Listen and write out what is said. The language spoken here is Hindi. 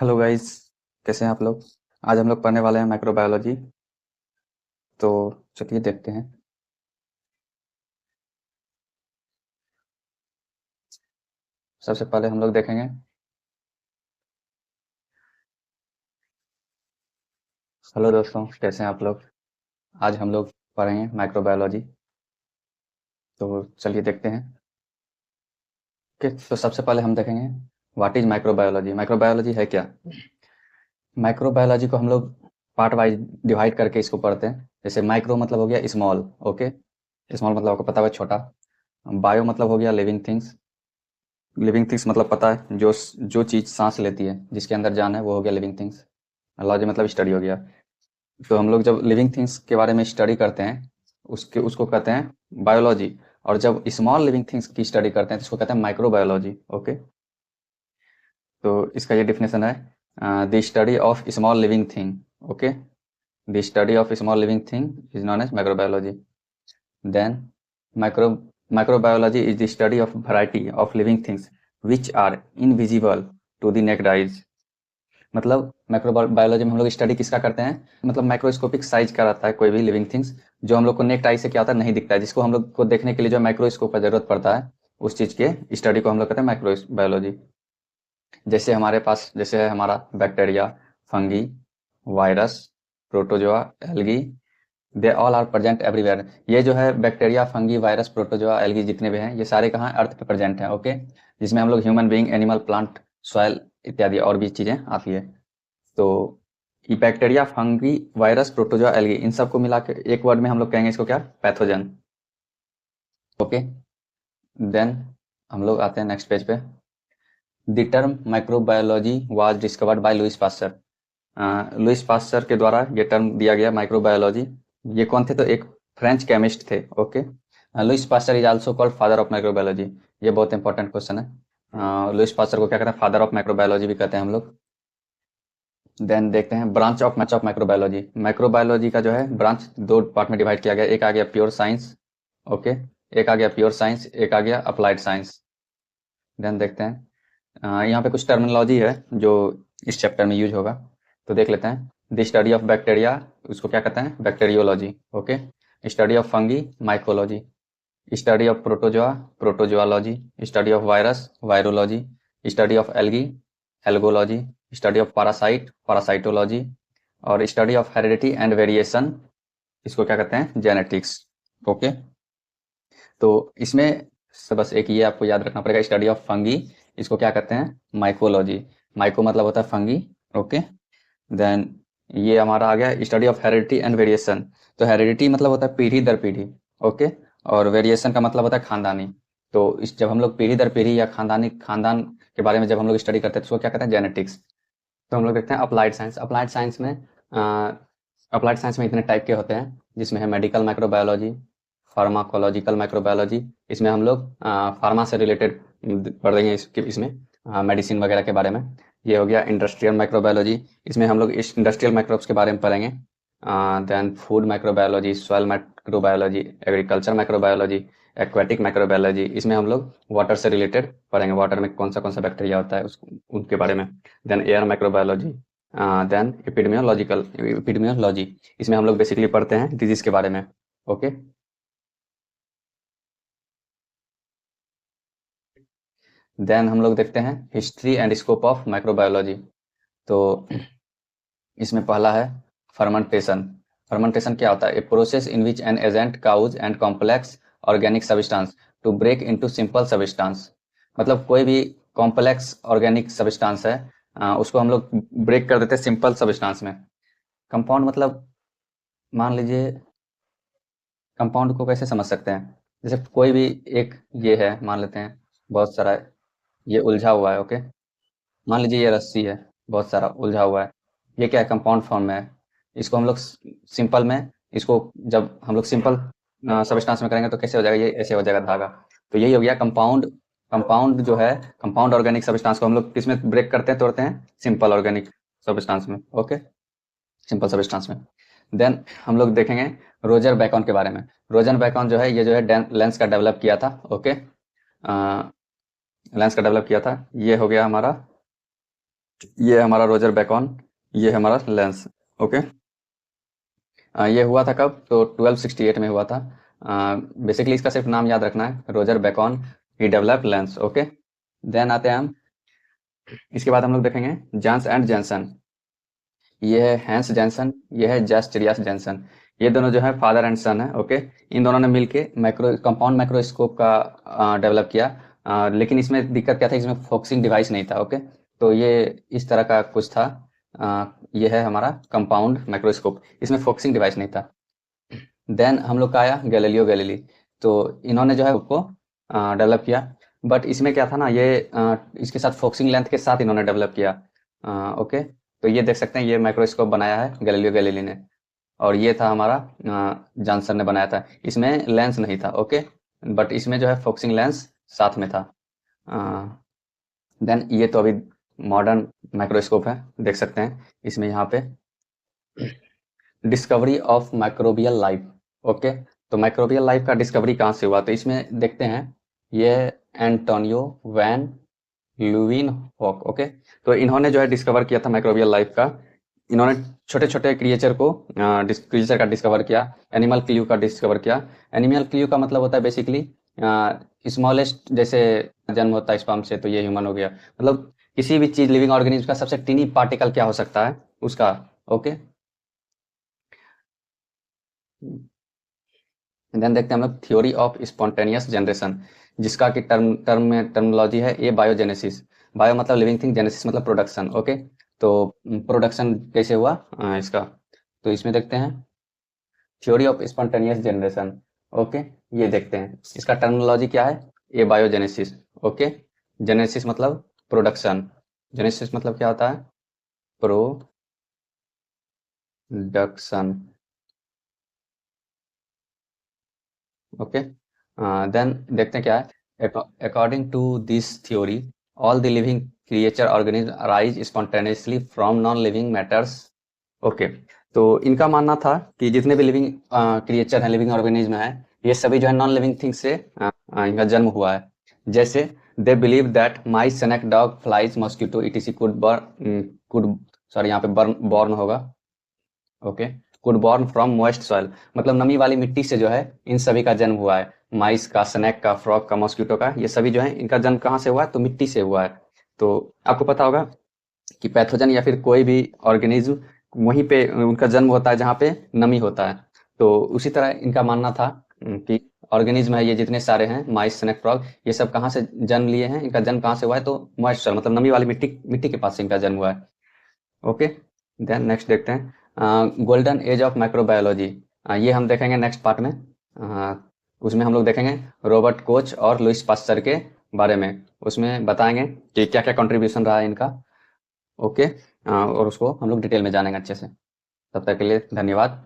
हेलो गाइस, कैसे हैं आप लोग। आज हम लोग पढ़ने वाले हैं माइक्रोबायोलॉजी। तो चलिए देखते हैं। सबसे पहले हम लोग देखेंगे। हेलो दोस्तों, कैसे हैं आप लोग। आज हम लोग पढ़ेंगे माइक्रोबायोलॉजी। तो चलिए देखते हैं कि तो सबसे पहले हम देखेंगे व्हाट इज माइक्रोबायोलॉजी। माइक्रोबायोलॉजी है क्या। माइक्रोबायोलॉजी को हम लोग पार्ट वाइज डिवाइड करके इसको पढ़ते हैं। जैसे माइक्रो मतलब हो गया स्मॉल, ओके। स्मॉल मतलब आपको पता है छोटा। बायो मतलब हो गया लिविंग थिंग्स। लिविंग थिंग्स मतलब पता है जो चीज़ सांस लेती है, जिसके अंदर जान है, वो हो गया लिविंग थिंग्स। लॉजी मतलब स्टडी हो गया। तो हम लोग जब लिविंग थिंग्स के बारे में स्टडी करते हैं, उसको कहते हैं बायोलॉजी। और जब स्मॉल लिविंग थिंग्स की स्टडी करते हैं तो इसको कहते हैं माइक्रोबायोलॉजी, ओके। तो इसका ये डिफिनेशन है, the study of small living thing, okay. The study of small living thing is known as microbiology. Then micro microbiology is the study of variety of living things which are invisible to the naked eyes। मतलब माइक्रोबायोलॉजी में हम लोग स्टडी किसका करते हैं, मतलब माइक्रोस्कोपिक साइज का रहता है कोई भी लिविंग थिंग्स, जो हम लोग को नेक्ड आई से क्या होता है नहीं दिखता है, जिसको हम लोग को देखने के लिए जो माइक्रोस्कोप का जरूरत पड़ता है, उस चीज के स्टडी को हम लोग कहते हैं माइक्रोबायोलॉजी। जैसे हमारे पास जैसे है हमारा bacteria, fungi, virus, protozoa, algae, they all are present everywhere. ये जो है bacteria, fungi, virus, protozoa, algae जितने भी हैं, ये सारे कहाँ अर्थ पे प्रेजेंट हैं, ओके। जिसमें हम लोग human being, animal, plant, soil इत्यादि और भी चीजें आती है। तो ये bacteria, fungi, virus, protozoa, algae, इन सबको मिला के एक वर्ड में हम लोग कहेंगे इसको क्या, पैथोजन, ओके। देन हम लोग आते हैं नेक्स्ट पेज पे। The term microbiology was discovered by Louis Pasteur. Louis Pasteur के द्वारा ये टर्म दिया गया माइक्रोबायोलॉजी। ये कौन थे, तो एक फ्रेंच केमिस्ट थे, okay. Louis Pasteur is also called father of microbiology. ये बहुत इंपॉर्टेंट क्वेश्चन है। लुइस पास्चर को क्या कहते हैं, फादर ऑफ माइक्रोबायोलॉजी भी कहते हैं हम लोग। देन देखते हैं ब्रांच ऑफ माइक्रोबायोलॉजी। माइक्रोबायोलॉजी का जो है ब्रांच दो पार्ट में डिवाइड किया गया। एक आ गया प्योर साइंस, ओके। एक आ गया प्योर साइंस, एक आ गया अप्लाइड साइंस। देन देखते हैं, यहाँ पे कुछ टर्मिनोलॉजी है जो इस चैप्टर में यूज होगा, तो देख लेते हैं। द स्टडी ऑफ बैक्टीरिया, उसको क्या कहते हैं, bacteriology, okay. Study of fungi, mycology. Study of protozoa, protozoology. Study of virus, virology. Study of algae, algology. Study of parasite, parasitology. और study of heredity and variation, इसको क्या कहते हैं, जेनेटिक्स, ओके। तो इसमें से बस एक ये आपको याद रखना पड़ेगा, स्टडी ऑफ फंगी, इसको क्या कहते हैं, माइकोलॉजी। माइको मतलब होता है फंगी, ओके। देन ये हमारा आ गया study of heredity and variation. तो हेरिडिटी मतलब होता है पीढ़ी दर पीढ़ी, ओके। और वेरिएशन का मतलब होता है खानदानी। तो इस जब हम लोग पीढ़ी दर पीढ़ी या खानदान के बारे में जब हम लोग स्टडी करते हैं तो उसको क्या कहते हैं, जेनेटिक्स। तो हम लोग देखते हैं अप्लाइड साइंस। अप्लाइड साइंस में इतने टाइप के होते हैं, जिसमें है मेडिकल माइक्रोबायोलॉजी, फार्माकोलॉजिकल माइक्रोबायोलॉजी। इसमें हम लोग फार्मा से रिलेटेड पढ़ देंगे इसमें मेडिसिन वगैरह के बारे में। ये हो गया इंडस्ट्रियल माइक्रोबायोलॉजी, इसमें हम लोग इस इंडस्ट्रियल माइक्रोब्स के बारे में पढ़ेंगे। Then food microbiology, soil microbiology, agriculture microbiology, aquatic microbiology. इसमें हम लोग वाटर से रिलेटेड पढ़ेंगे, वाटर में कौन सा बैक्टीरिया होता है उनके बारे में। Then air microbiology. Then epidemiology, इसमें हम लोग बेसिकली पढ़ते हैं डिजीज के बारे में, ओके। देन हम लोग देखते हैं history and scope of microbiology. तो इसमें पहला है फर्मेंटेशन। फर्मेंटेशन क्या होता है, a process in which an agent cause and complex organic substance to break into simple substance. मतलब कोई भी कॉम्प्लेक्स ऑर्गेनिक सब्सटेंस है, उसको हम लोग ब्रेक कर देते हैं सिंपल सब्सटेंस में। कंपाउंड मतलब मान लीजिए, कंपाउंड को कैसे समझ सकते हैं, जैसे कोई भी एक ये है, मान लेते हैं बहुत सारा ये उलझा हुआ है, ओके। मान लीजिए ये रस्सी है, बहुत सारा उलझा हुआ है, ये क्या है, कंपाउंड फॉर्म में है। इसको हम लोग सिंपल में, इसको जब हम लोग सिंपल सब्सटेंस में करेंगे तो कैसे हो जाएगा, ये ऐसे हो जाएगा धागा। तो यही हो गया कंपाउंड। कंपाउंड जो है, कंपाउंड ऑर्गेनिक सब्सटेंस को हम लोग किस में ब्रेक करते हैं, तोड़ते हैं, सिंपल ऑर्गेनिक सब्सटेंस में, ओके, सिंपल सब्सटेंस में। देन हम लोग देखेंगे रोजर बैकॉन के बारे में। रोजर बैकॉन जो है, ये जो है लेंस का डेवलप किया था, ओके। लेंस का डेवलप किया था, ये हो गया हमारा ये हमारा रोजर बेकन, ये हमारा लेंस। ओके, ये हुआ था कब? तो 1268 में हुआ था। बेसिकली इसका सिर्फ नाम याद रखना है, रोजर बेकन ही डेवलप लेंस। ओके, देन आते हैं हम, इसके बाद हम लोग देखेंगे जानस एंड जैनसन। ये है हैंस जैनसन, ये है जैस्टरियस जैनसन। ये दोनों जो है फादर एंड सन है। ओके, इन दोनों ने मिलके कंपाउंड माइक्रोस्कोप का डेवलप किया। लेकिन इसमें दिक्कत क्या था, इसमें फोकसिंग डिवाइस नहीं था। ओके, तो ये इस तरह का कुछ था। ये है हमारा कंपाउंड माइक्रोस्कोप, इसमें फोकसिंग डिवाइस नहीं था। देन हम लोग का आया गैलीलियो गैलीली। तो इन्होंने जो है उसको डेवलप किया, बट इसमें क्या था ना, ये इसके साथ फोकसिंग लेंथ के साथ इन्होंने डेवलप किया। ओके, तो ये देख सकते हैं, ये माइक्रोस्कोप बनाया है गैलीलियो गैलीली ने, और ये था हमारा जॉनसन ने बनाया था। इसमें लेंस नहीं था। ओके, बट इसमें जो है फोकसिंग लेंस साथ में था। देन ये तो अभी मॉडर्न माइक्रोस्कोप है, देख सकते हैं इसमें यहाँ पे discovery of microbial life. Okay, तो माइक्रोबियल लाइफ का डिस्कवरी कहाँ से हुआ, तो इसमें देखते हैं, ये एंटोनियो वैन ल्यूवेनहॉक। ओके, तो इन्होंने जो है डिस्कवर किया था माइक्रोबियल लाइफ का। इन्होंने छोटे छोटे क्रिएचर का डिस्कवर किया, एनिमल क्ल्यू का डिस्कवर किया। एनिमल क्ल्यू का मतलब होता है बेसिकली स्मॉलेस्ट, जैसे जन्म होता है स्पर्म से, तो ये ह्यूमन हो गया। मतलब किसी भी चीज, लिविंग ऑर्गेनिज्म का सबसे टीनी पार्टिकल क्या हो सकता है उसका। ओके, देन देखते हैं हम लोग थ्योरी ऑफ स्पॉन्टेनियस जनरेशन, जिसका की टर्मोलॉजी है ए बायोजेनेसिस। बायो मतलब लिविंग थिंग, जेनेसिस मतलब प्रोडक्शन। ओके, तो प्रोडक्शन कैसे हुआ इसका, तो इसमें देखते हैं theory of spontaneous generation. Okay, ये देखते हैं इसका टर्मिनोलॉजी क्या है, ए बायोजेनेसिस। ओके, जेनेसिस मतलब प्रोडक्शन, जेनेसिस मतलब क्या होता है, प्रोडक्शन। ओके, देन देखते हैं क्या है, according to this theory all the living creature organism arise spontaneously from non living matters. Okay, तो इनका मानना था कि जितने भी लिविंग क्रिएचर हैं, लिविंग ऑर्गेनिज्म है, ये सभी जो है नॉन लिविंग थिंग से इनका जन्म हुआ है। जैसे they believe that mice, snake, dog, flies, mosquito etc. could sorry यहाँ पे बॉर्न होगा। Okay, could born from moist soil, मतलब नमी वाली मिट्टी से जो है इन सभी का जन्म हुआ है। माइस का, स्नेक का, फ्रॉग का, मॉस्किटो का, ये सभी जो है इनका जन्म कहाँ से हुआ है, तो मिट्टी से हुआ है। तो आपको पता होगा कि पैथोजन या फिर कोई भी ऑर्गेनिज्म वहीं पे उनका जन्म होता है जहाँ पे नमी होता है। तो उसी तरह इनका मानना था कि ऑर्गेनिज्म है ये जितने सारे हैं, माइस, स्नेक, फ्रॉग, ये सब कहाँ से जन्म लिए हैं, इनका जन्म कहाँ से हुआ है, तो मॉइस्चर मतलब नमी वाली मिट्टी मिट्टी के पास से इनका जन्म हुआ है। ओके, देन नेक्स्ट देखते हैं गोल्डन एज ऑफ माइक्रोबायोलॉजी। ये हम देखेंगे नेक्स्ट पार्ट में। उसमें हम लोग देखेंगे रॉबर्ट कोच और लुइस पास्चर के बारे में, उसमें बताएंगे कि क्या क्या कंट्रीब्यूशन रहा है इनका। ओके, और उसको हम लोग डिटेल में जानेंगे अच्छे से। तब तक के लिए धन्यवाद।